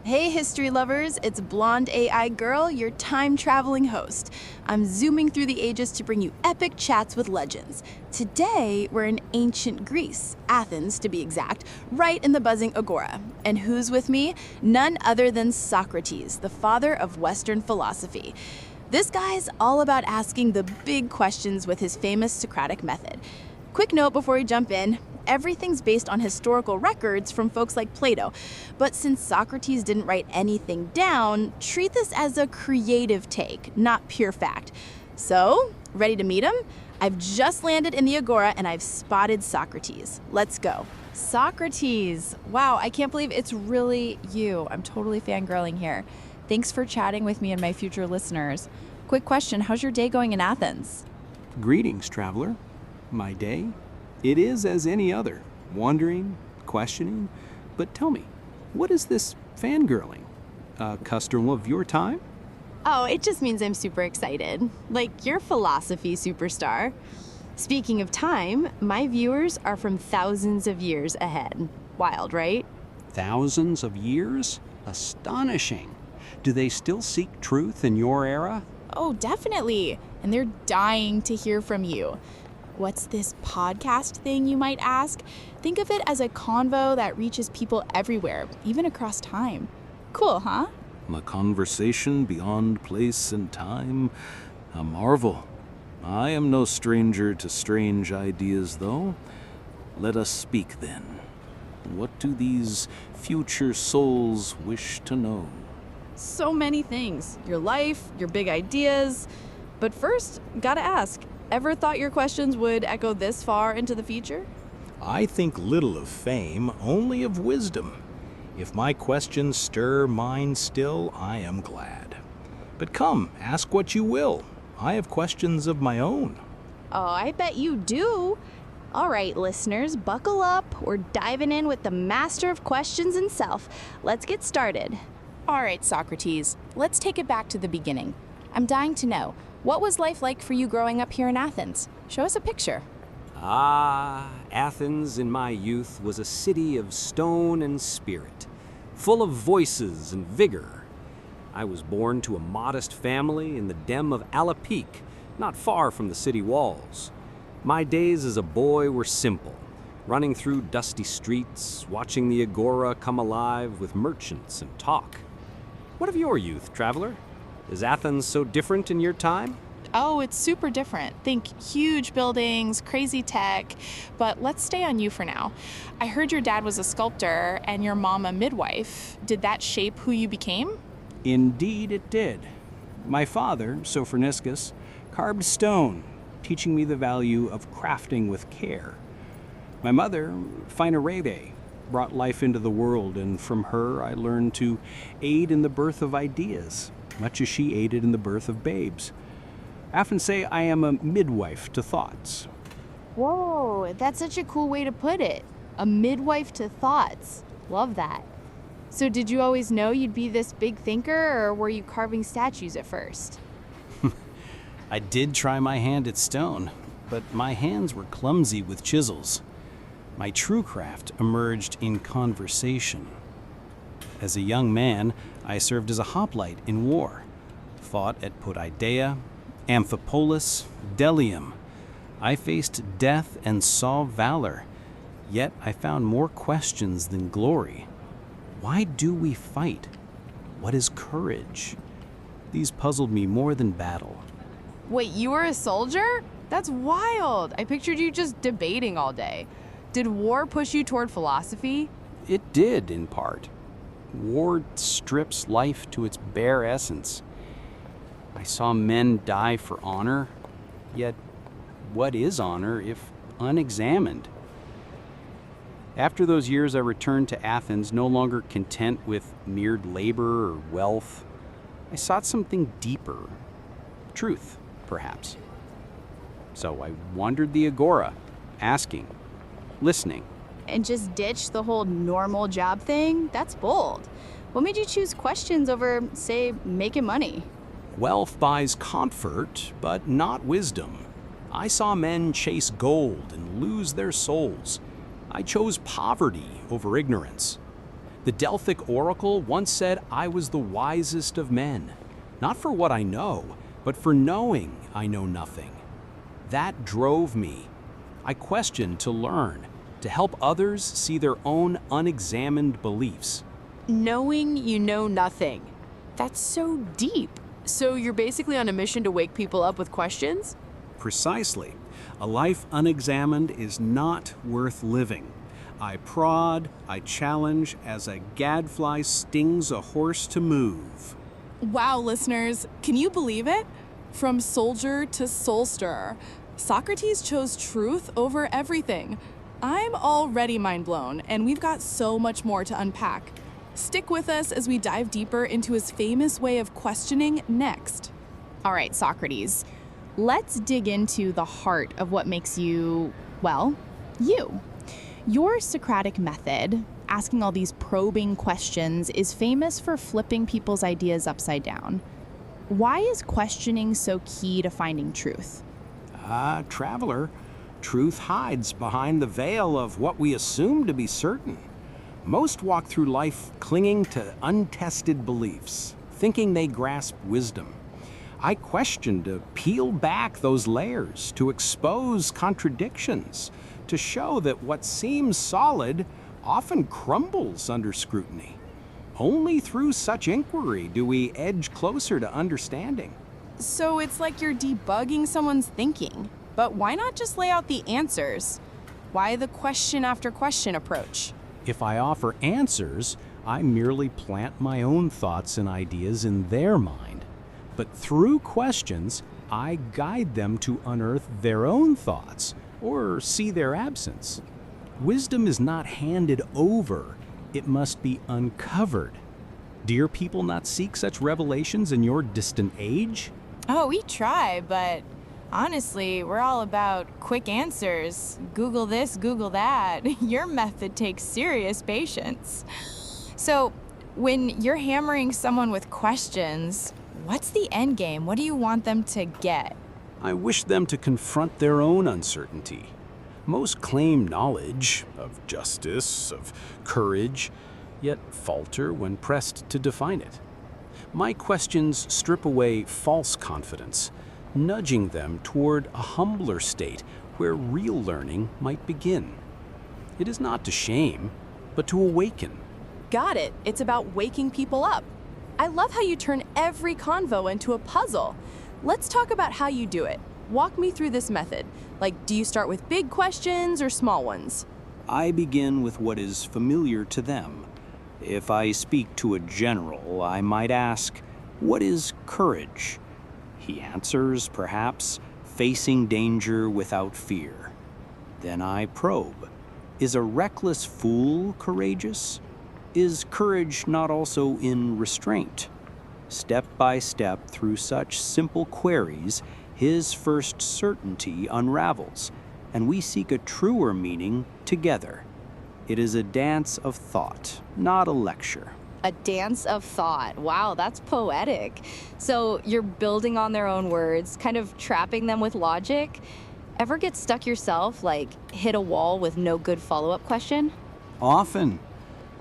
Hey, history lovers, it's Blonde AI Girl, your time-traveling host. I'm zooming through the ages to bring you epic chats with legends. Today, we're in ancient Greece, Athens to be exact, right in the buzzing Agora. And who's with me? None other than Socrates, the father of Western philosophy. This guy's all about asking the big questions with his famous Socratic method. Quick note before we jump in. Everything's based on historical records from folks like Plato. But since Socrates didn't write anything down, treat this as a creative take, not pure fact. So, ready to meet him? I've just landed in the Agora and I've spotted Socrates. Let's go. Socrates! Wow, I can't believe it's really you. I'm totally fangirling here. Thanks for chatting with me and my future listeners. Quick question, how's your day going in Athens? Greetings, traveler. My day? It is as any other, wondering, questioning. But tell me, what is this fangirling? A custom of your time? Oh, it just means I'm super excited. Like your philosophy superstar. Speaking of time, my viewers are from thousands of years ahead. Wild, right? Thousands of years? Astonishing. Do they still seek truth in your era? Oh, definitely. And they're dying to hear from you. What's this podcast thing, you might ask? Think of it as a convo that reaches people everywhere, even across time. Cool, huh? A conversation beyond place and time. A marvel. I am no stranger to strange ideas, though. Let us speak then. What do these future souls wish to know? So many things. Your life, your big ideas. But first, gotta ask, ever thought your questions would echo this far into the future? I think little of fame, only of wisdom. If my questions stir mine still, I am glad. But come, ask what you will. I have questions of my own. Oh, I bet you do. All right, listeners, buckle up. We're diving in with the master of questions himself. Let's get started. All right, Socrates, let's take it back to the beginning. I'm dying to know, what was life like for you growing up here in Athens? Show us a picture. Athens in my youth was a city of stone and spirit, full of voices and vigor. I was born to a modest family in the Dem of Alapeak, not far from the city walls. My days as a boy were simple, running through dusty streets, watching the Agora come alive with merchants and talk. What of your youth, traveler? Is Athens so different in your time? Oh, it's super different. Think huge buildings, crazy tech, but let's stay on you for now. I heard your dad was a sculptor and your mom a midwife. Did that shape who you became? Indeed it did. My father, Sophroniskis, carved stone, teaching me the value of crafting with care. My mother, Phainarebe, brought life into the world, and from her I learned to aid in the birth of ideas, much as she aided in the birth of babes. I often say I am a midwife to thoughts. Whoa, that's such a cool way to put it. A midwife to thoughts. Love that. So did you always know you'd be this big thinker, or were you carving statues at first? I did try my hand at stone, but my hands were clumsy with chisels. My true craft emerged in conversation. As a young man, I served as a hoplite in war, fought at Potidaea, Amphipolis, Delium. I faced death and saw valor, yet I found more questions than glory. Why do we fight? What is courage? These puzzled me more than battle. Wait, you were a soldier? That's wild. I pictured you just debating all day. Did war push you toward philosophy? It did, in part. War strips life to its bare essence. I saw men die for honor, yet what is honor if unexamined? After those years, I returned to Athens, no longer content with mere labor or wealth. I sought something deeper, truth, perhaps. So I wandered the Agora, asking, listening. And just ditch the whole normal job thing? That's bold. What made you choose questions over, say, making money? Wealth buys comfort, but not wisdom. I saw men chase gold and lose their souls. I chose poverty over ignorance. The Delphic oracle once said I was the wisest of men, not for what I know, but for knowing I know nothing. That drove me. I questioned to learn, to help others see their own unexamined beliefs. Knowing you know nothing. That's so deep. So you're basically on a mission to wake people up with questions? Precisely. A life unexamined is not worth living. I prod, I challenge, as a gadfly stings a horse to move. Wow, listeners, can you believe it? From soldier to soul stirrer, Socrates chose truth over everything. I'm already mind blown, and we've got so much more to unpack. Stick with us as we dive deeper into his famous way of questioning next. All right, Socrates, let's dig into the heart of what makes you, well, you. Your Socratic method, asking all these probing questions, is famous for flipping people's ideas upside down. Why is questioning so key to finding truth? Traveler, truth hides behind the veil of what we assume to be certain. Most walk through life clinging to untested beliefs, thinking they grasp wisdom. I question to peel back those layers, to expose contradictions, to show that what seems solid often crumbles under scrutiny. Only through such inquiry do we edge closer to understanding. So it's like you're debugging someone's thinking. But why not just lay out the answers? Why the question after question approach? If I offer answers, I merely plant my own thoughts and ideas in their mind. But through questions, I guide them to unearth their own thoughts or see their absence. Wisdom is not handed over, it must be uncovered. Do your people not seek such revelations in your distant age? Oh, we try, but honestly, we're all about quick answers. Google this, Google that. Your method takes serious patience. So, when you're hammering someone with questions, what's the end game? What do you want them to get? I wish them to confront their own uncertainty. Most claim knowledge of justice, of courage, yet falter when pressed to define it. My questions strip away false confidence, nudging them toward a humbler state where real learning might begin. It is not to shame, but to awaken. Got it. It's about waking people up. I love how you turn every convo into a puzzle. Let's talk about how you do it. Walk me through this method. Like, do you start with big questions or small ones? I begin with what is familiar to them. If I speak to a general, I might ask, "What is courage?" He answers, perhaps, "Facing danger without fear." Then I probe. Is a reckless fool courageous? Is courage not also in restraint? Step by step through such simple queries, his first certainty unravels, and we seek a truer meaning together. It is a dance of thought, not a lecture. A dance of thought. Wow, that's poetic. So you're building on their own words, kind of trapping them with logic. Ever get stuck yourself, like hit a wall with no good follow-up question? Often.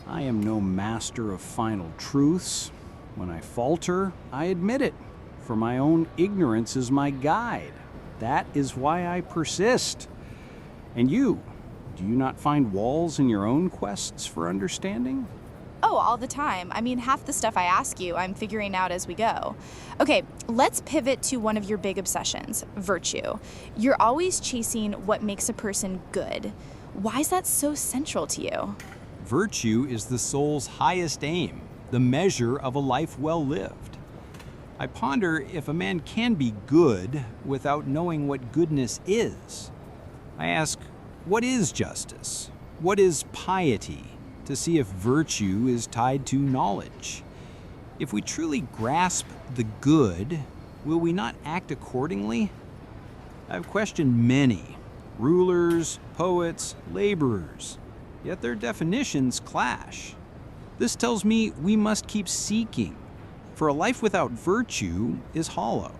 I am no master of final truths. When I falter, I admit it, for my own ignorance is my guide. That is why I persist. And you, do you not find walls in your own quests for understanding? Oh, all the time. I mean, half the stuff I ask you, I'm figuring out as we go. Okay, let's pivot to one of your big obsessions, virtue. You're always chasing what makes a person good. Why is that so central to you? Virtue is the soul's highest aim, the measure of a life well lived. I ponder if a man can be good without knowing what goodness is. I ask, what is justice? What is piety? To see if virtue is tied to knowledge. If we truly grasp the good, will we not act accordingly? I've questioned many, rulers, poets, laborers, yet their definitions clash. This tells me we must keep seeking, for a life without virtue is hollow.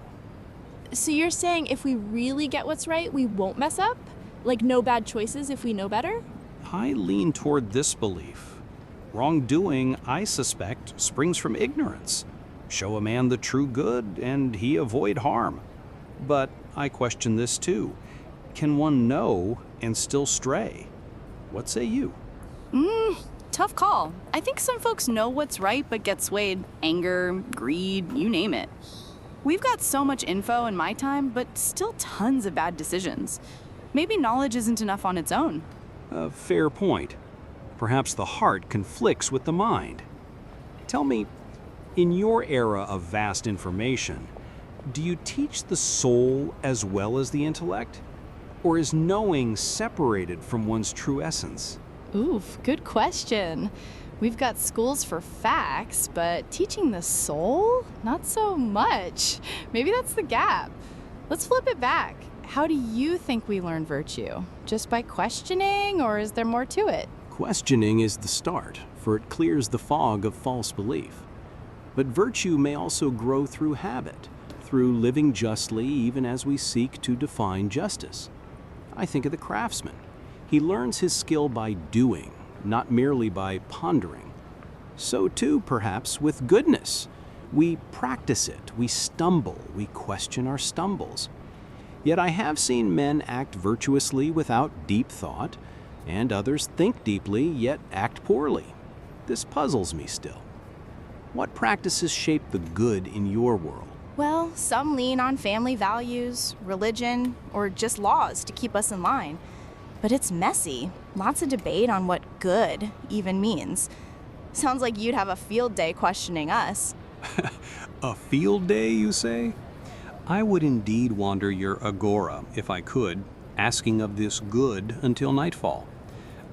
So you're saying if we really get what's right, we won't mess up? Like no bad choices if we know better? I lean toward this belief. Wrongdoing, I suspect, springs from ignorance. Show a man the true good, and he avoid harm. But I question this too. Can one know and still stray? What say you? Tough call. I think some folks know what's right but get swayed. Anger, greed, you name it. We've got so much info in my time, but still tons of bad decisions. Maybe knowledge isn't enough on its own. A fair point. Perhaps the heart conflicts with the mind. Tell me, in your era of vast information, do you teach the soul as well as the intellect? Or is knowing separated from one's true essence? Oof, good question. We've got schools for facts, but teaching the soul? Not so much. Maybe that's the gap. Let's flip it back. How do you think we learn virtue? Just by questioning, or is there more to it? Questioning is the start, for it clears the fog of false belief. But virtue may also grow through habit, through living justly even as we seek to define justice. I think of the craftsman. He learns his skill by doing, not merely by pondering. So too, perhaps, with goodness. We practice it, we stumble, we question our stumbles. Yet I have seen men act virtuously without deep thought, and others think deeply yet act poorly. This puzzles me still. What practices shape the good in your world? Well, some lean on family values, religion, or just laws to keep us in line. But it's messy. Lots of debate on what good even means. Sounds like you'd have a field day questioning us. A field day, you say? I would indeed wander your Agora, if I could, asking of this good until nightfall.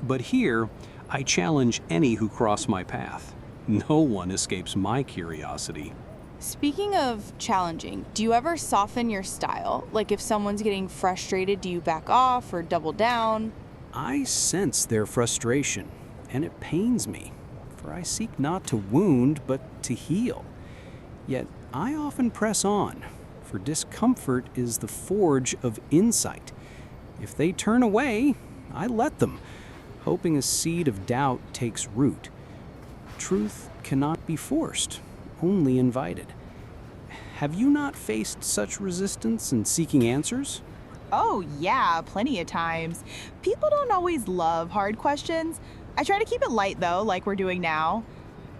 But here, I challenge any who cross my path. No one escapes my curiosity. Speaking of challenging, do you ever soften your style? Like if someone's getting frustrated, do you back off or double down? I sense their frustration, and it pains me, for I seek not to wound, but to heal. Yet I often press on, for discomfort is the forge of insight. If they turn away, I let them, hoping a seed of doubt takes root. Truth cannot be forced, only invited. Have you not faced such resistance in seeking answers? Oh, yeah, plenty of times. People don't always love hard questions. I try to keep it light, though, like we're doing now.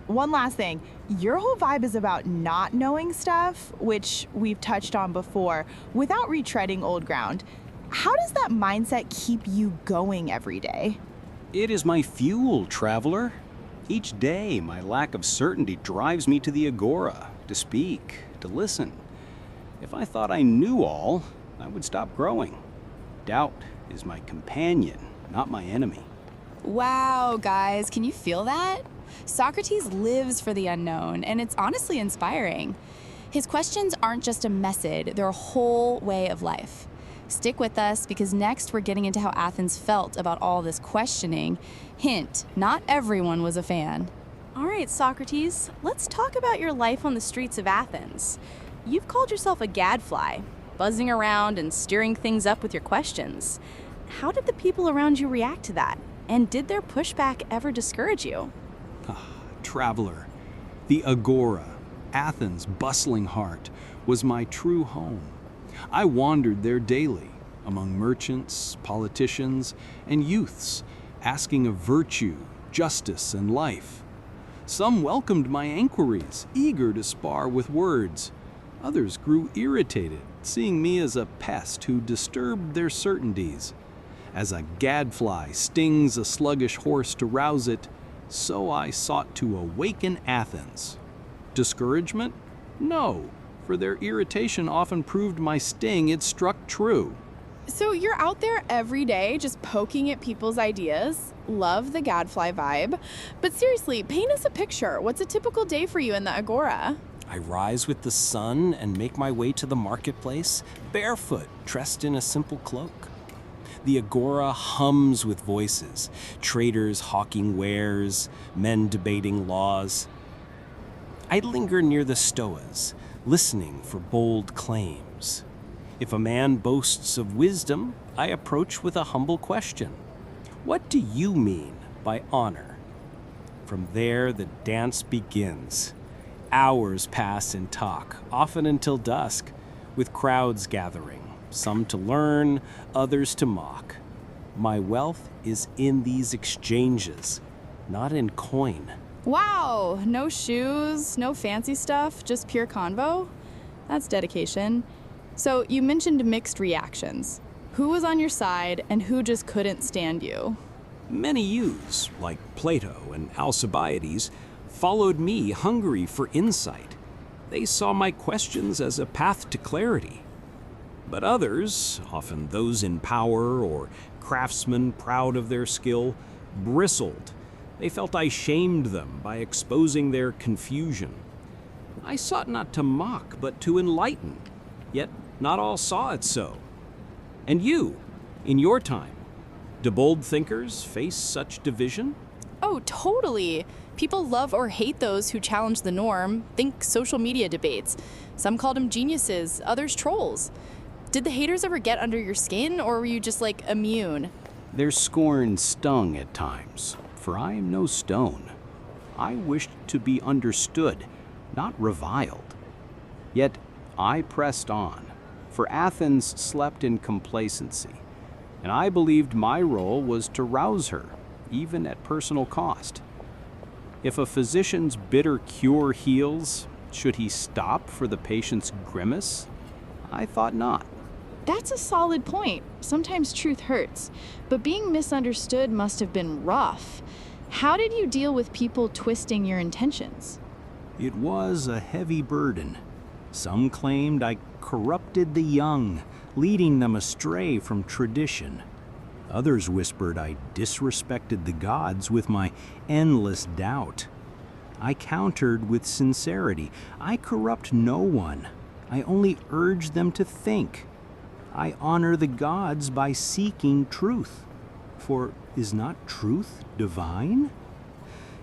One last thing. Your whole vibe is about not knowing stuff, which we've touched on before, without retreading old ground. How does that mindset keep you going every day? It is my fuel, traveler. Each day, my lack of certainty drives me to the Agora, to speak, to listen. If I thought I knew all, I would stop growing. Doubt is my companion, not my enemy. Wow, guys, can you feel that? Socrates lives for the unknown, and it's honestly inspiring. His questions aren't just a method, they're a whole way of life. Stick with us, because next we're getting into how Athens felt about all this questioning. Hint, not everyone was a fan. All right, Socrates, let's talk about your life on the streets of Athens. You've called yourself a gadfly, buzzing around and stirring things up with your questions. How did the people around you react to that? And did their pushback ever discourage you? Traveler, the Agora, Athens' bustling heart, was my true home. I wandered there daily, among merchants, politicians, and youths, asking of virtue, justice, and life. Some welcomed my inquiries, eager to spar with words. Others grew irritated, seeing me as a pest who disturbed their certainties. As a gadfly stings a sluggish horse to rouse it, so I sought to awaken Athens. Discouragement? No, for their irritation often proved my sting it struck true. So you're out there every day just poking at people's ideas. Love the gadfly vibe. But seriously, paint us a picture. What's a typical day for you in the Agora? I rise with the sun and make my way to the marketplace, barefoot, dressed in a simple cloak. The Agora hums with voices, traders hawking wares, men debating laws. I linger near the stoas, listening for bold claims. If a man boasts of wisdom, I approach with a humble question. What do you mean by honor? From there, the dance begins. Hours pass in talk, often until dusk, with crowds gathering, some to learn, others to mock. My wealth is in these exchanges, not in coin. Wow, no shoes, no fancy stuff, just pure convo? That's dedication. So you mentioned mixed reactions. Who was on your side and who just couldn't stand you? Many youths, like Plato and Alcibiades, followed me hungry for insight. They saw my questions as a path to clarity. But others, often those in power or craftsmen proud of their skill, bristled. They felt I shamed them by exposing their confusion. I sought not to mock, but to enlighten, yet not all saw it so. And you, in your time, do bold thinkers face such division? Oh, totally. People love or hate those who challenge the norm. Think social media debates. Some called them geniuses, others trolls. Did the haters ever get under your skin, or were you just like immune? Their scorn stung at times, for I am no stone. I wished to be understood, not reviled. Yet I pressed on, for Athens slept in complacency, and I believed my role was to rouse her, even at personal cost. If a physician's bitter cure heals, should he stop for the patient's grimace? I thought not. That's a solid point. Sometimes truth hurts, but being misunderstood must have been rough. How did you deal with people twisting your intentions? It was a heavy burden. Some claimed I corrupted the young, leading them astray from tradition. Others whispered I disrespected the gods with my endless doubt. I countered with sincerity. I corrupt no one. I only urge them to think. I honor the gods by seeking truth. For is not truth divine?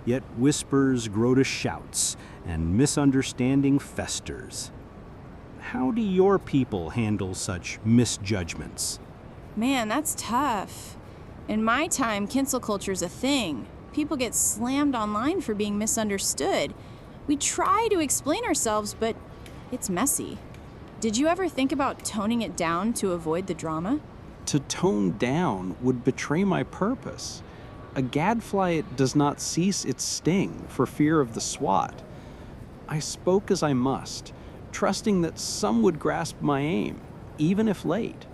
Yet whispers grow to shouts, and misunderstanding festers. How do your people handle such misjudgments? Man, that's tough. In my time, cancel culture's a thing. People get slammed online for being misunderstood. We try to explain ourselves, but it's messy. Did you ever think about toning it down to avoid the drama? To tone down would betray my purpose. A gadfly does not cease its sting for fear of the swat. I spoke as I must, trusting that some would grasp my aim, even if late.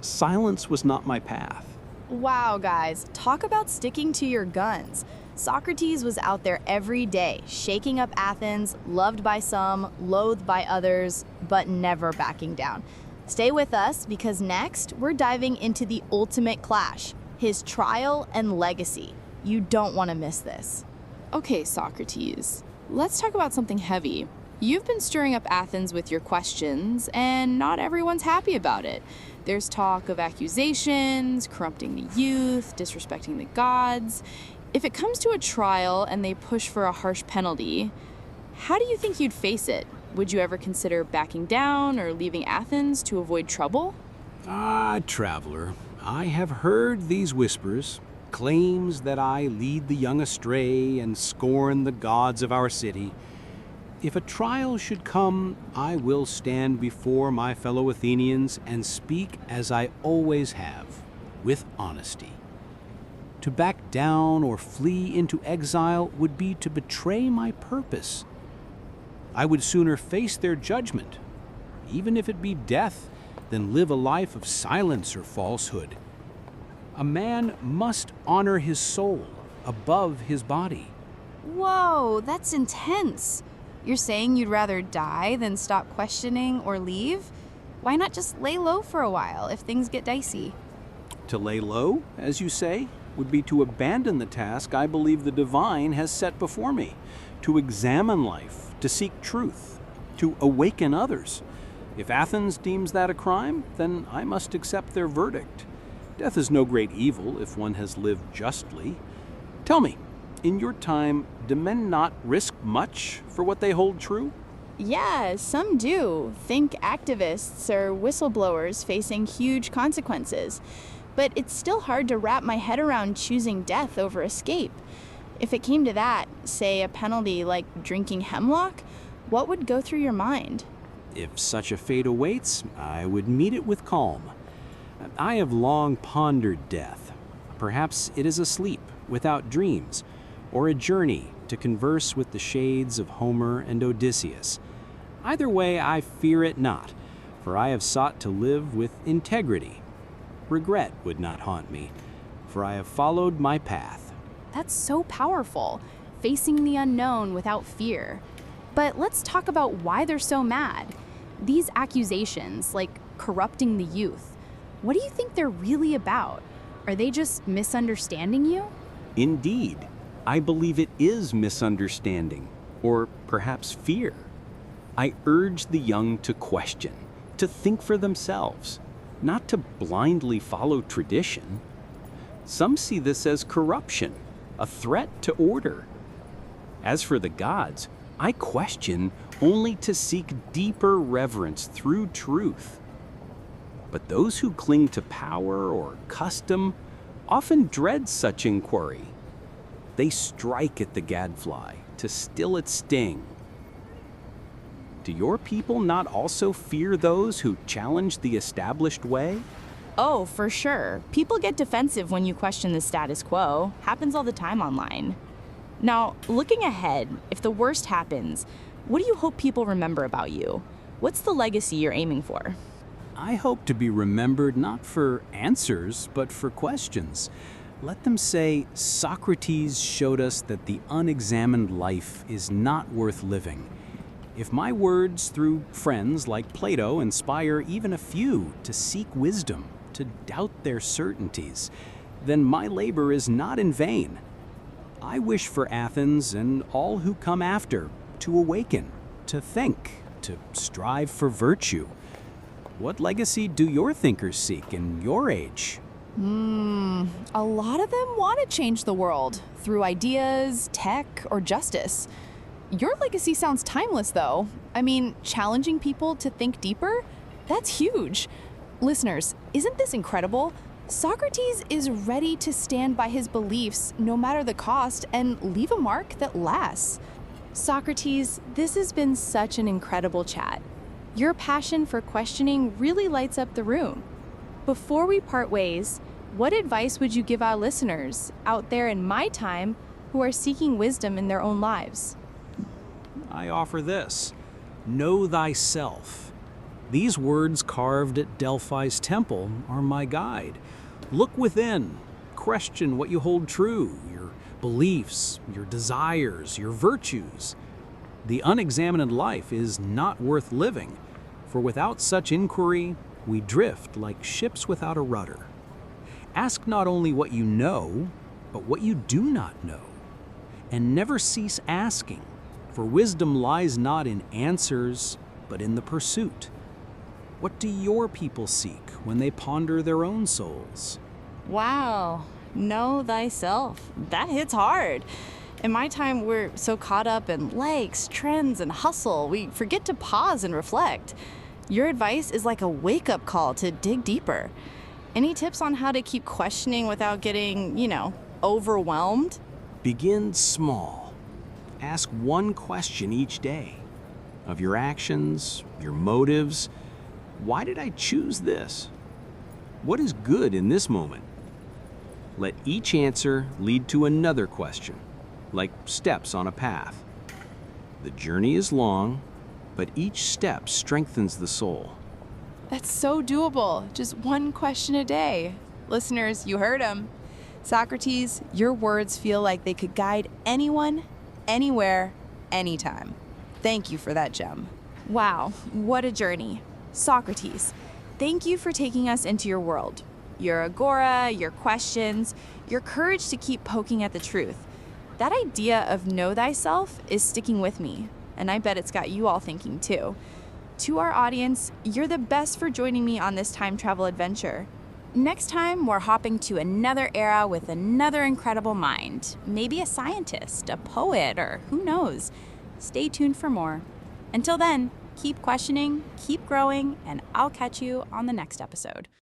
Silence was not my path. Wow, guys, talk about sticking to your guns. Socrates was out there every day, shaking up Athens, loved by some, loathed by others, but never backing down. Stay with us because next we're diving into the ultimate clash, his trial and legacy. You don't want to miss this. Okay, Socrates, let's talk about something heavy. You've been stirring up Athens with your questions, and not everyone's happy about it. There's talk of accusations, corrupting the youth, disrespecting the gods. If it comes to a trial and they push for a harsh penalty, how do you think you'd face it? Would you ever consider backing down or leaving Athens to avoid trouble? Ah, traveler, I have heard these whispers, claims that I lead the young astray and scorn the gods of our city. If a trial should come, I will stand before my fellow Athenians and speak as I always have, with honesty. To back down or flee into exile would be to betray my purpose. I would sooner face their judgment, even if it be death, than live a life of silence or falsehood. A man must honor his soul above his body. Whoa, that's intense. You're saying you'd rather die than stop questioning or leave? Why not just lay low for a while if things get dicey? To lay low, as you say, would be to abandon the task I believe the divine has set before me, to examine life, to seek truth, to awaken others. If Athens deems that a crime, then I must accept their verdict. Death is no great evil if one has lived justly. Tell me, in your time, do men not risk much for what they hold true? Yeah, some do. Think activists or whistleblowers facing huge consequences. But it's still hard to wrap my head around choosing death over escape. If it came to that, say a penalty like drinking hemlock, what would go through your mind? If such a fate awaits, I would meet it with calm. I have long pondered death. Perhaps it is a sleep without dreams, or a journey to converse with the shades of Homer and Odysseus. Either way, I fear it not, for I have sought to live with integrity. Regret would not haunt me, for I have followed my path. That's so powerful, facing the unknown without fear. But let's talk about why they're so mad. These accusations, like corrupting the youth, what do you think they're really about? Are they just misunderstanding you? Indeed, I believe it is misunderstanding, or perhaps fear. I urge the young to question, to think for themselves, not to blindly follow tradition. Some see this as corruption, a threat to order. As for the gods, I question only to seek deeper reverence through truth. But those who cling to power or custom often dread such inquiry. They strike at the gadfly to still its sting. Do your people not also fear those who challenge the established way? Oh, for sure. People get defensive when you question the status quo. Happens all the time online. Now, looking ahead, if the worst happens, what do you hope people remember about you? What's the legacy you're aiming for? I hope to be remembered not for answers, but for questions. Let them say, Socrates showed us that the unexamined life is not worth living. If my words through friends like Plato inspire even a few to seek wisdom, to doubt their certainties, then my labor is not in vain. I wish for Athens and all who come after to awaken, to think, to strive for virtue. What legacy do your thinkers seek in your age? A lot of them want to change the world through ideas, tech, or justice. Your legacy sounds timeless, though. I mean, challenging people to think deeper? That's huge. Listeners, isn't this incredible? Socrates is ready to stand by his beliefs no matter the cost and leave a mark that lasts. Socrates, this has been such an incredible chat. Your passion for questioning really lights up the room. Before we part ways, what advice would you give our listeners out there in my time who are seeking wisdom in their own lives? I offer this: Know Thyself. These words carved at Delphi's temple are my guide. Look within, question what you hold true, your beliefs, your desires, your virtues. The unexamined life is not worth living, for without such inquiry, we drift like ships without a rudder. Ask not only what you know, but what you do not know, and never cease asking, for wisdom lies not in answers, but in the pursuit. What do your people seek when they ponder their own souls? Wow, know thyself. That hits hard. In my time, we're so caught up in likes, trends, and hustle, we forget to pause and reflect. Your advice is like a wake-up call to dig deeper. Any tips on how to keep questioning without getting, overwhelmed? Begin small. Ask one question each day. Of your actions, your motives. Why did I choose this? What is good in this moment? Let each answer lead to another question, like steps on a path. The journey is long, but each step strengthens the soul. That's so doable. Just one question a day. Listeners, you heard him. Socrates, your words feel like they could guide anyone, anywhere, anytime. Thank you for that gem. Wow, what a journey. Socrates, thank you for taking us into your world. Your agora, your questions, your courage to keep poking at the truth. That idea of know thyself is sticking with me, and I bet it's got you all thinking too. To our audience, you're the best for joining me on this time travel adventure. Next time, we're hopping to another era with another incredible mind. Maybe a scientist, a poet, or who knows. Stay tuned for more. Until then, keep questioning, keep growing, and I'll catch you on the next episode.